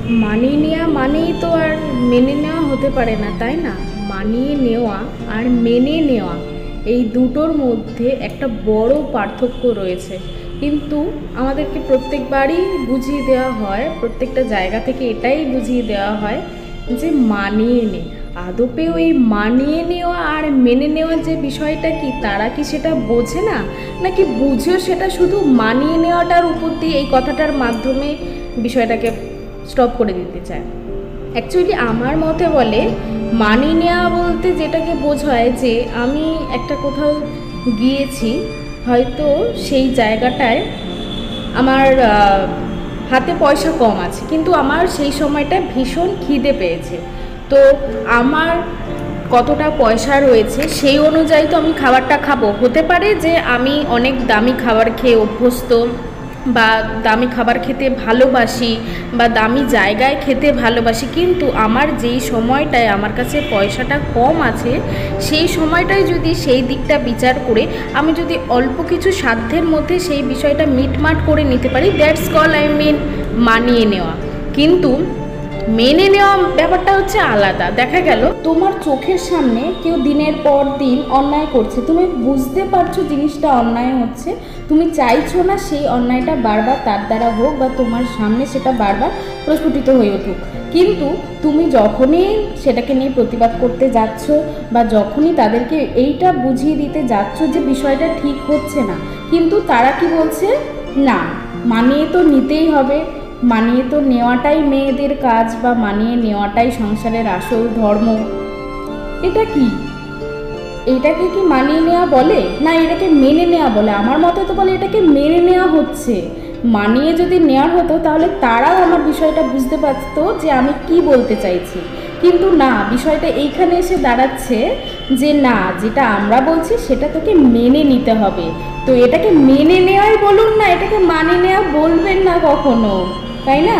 মানিয়ে নেওয়া মানেই তো আর মেনে নেওয়া হতে পারে না, তাই না? মানিয়ে নেওয়া আর মেনে নেওয়া এই দুটোর মধ্যে একটা বড় পার্থক্য রয়েছে। কিন্তু আমাদেরকে প্রত্যেকবারই বুঝিয়ে দেওয়া হয়, প্রত্যেকটা জায়গা থেকে এটাই বুঝিয়ে দেওয়া হয় যে মানিয়ে নে। আদপেও এই মানিয়ে নেওয়া আর মেনে নেওয়ার যে বিষয়টা কি, তারা কি সেটা বোঝে না, নাকি বুঝেও সেটা শুধু মানিয়ে নেওয়াটার উপর দিয়ে এই কথাটার মাধ্যমে বিষয়টাকে স্টপ করে দিতে চায়? অ্যাকচুয়ালি আমার মতে বলে মানিয়ে নেওয়া বলতে যেটাকে বোঝায় যে আমি একটা কোথাও গিয়েছি, হয়তো সেই জায়গাটায় আমার হাতে পয়সা কম আছে, কিন্তু আমার সেই সময়টা ভীষণ খিদে পেয়েছে। তো আমার কতটা পয়সা রয়েছে সেই অনুযায়ী তো আমি খাবারটা খাবো। হতে পারে যে আমি অনেক দামি খাবার খেয়ে অভ্যস্ত, বা দামি খাবার খেতে ভালোবাসি, বা দামি জায়গায় খেতে ভালোবাসি, কিন্তু আমার যেই সময়টায় আমার কাছে পয়সাটা কম আছে সেই সময়টায় যদি সেই দিকটা বিচার করে আমি যদি অল্প কিছু সাধ্যের মধ্যে সেই বিষয়টা মিটমাট করে নিতে পারি, দ্যাটস কল আই মিন মানিয়ে নেওয়া। কিন্তু মেনে নেওয়া ব্যাপারটা হচ্ছে আলাদা। দেখা গেল তোমার চোখের সামনে কেউ দিনের পর দিন অন্যায় করছে, তুমি বুঝতে পারছো জিনিসটা অন্যায় হচ্ছে, তুমি চাইছো না সেই অন্যায়টা বারবার তার দ্বারা হোক বা তোমার সামনে সেটা বারবার প্রস্ফুটিত হয়ে উঠুক, কিন্তু তুমি যখনই সেটাকে নিয়ে প্রতিবাদ করতে যাচ্ছ বা যখনই তাদেরকে এইটা বুঝিয়ে দিতে যাচ্ছ যে বিষয়টা ঠিক হচ্ছে না, কিন্তু তারা কি বলছে, না মানিয়ে তো নিতেই হবে, মানিয়ে তো নেওয়াটাই মেয়েদের কাজ, বা মানিয়ে নেওয়াটাই সংসারের আসল ধর্ম। এটা কি, এটাকে কি মানিয়ে নেওয়া বলে, না এটাকে মেনে নেওয়া বলে? আমার মতে তো বলে এটাকে মেনে নেওয়া হচ্ছে। মানিয়ে যদি নেওয়ার হতো তাহলে তারাও আমার বিষয়টা বুঝতে পারতো যে আমি কি বলতে চাইছি, কিন্তু না, বিষয়টা এইখানে এসে দাঁড়াচ্ছে যে না, যেটা আমরা বলছি সেটা তোকে মেনে নিতে হবে। তো এটাকে মেনে নেওয়াই বলুন না, এটাকে মানিয়ে নেওয়া বলবেন না কখনো, তাই না?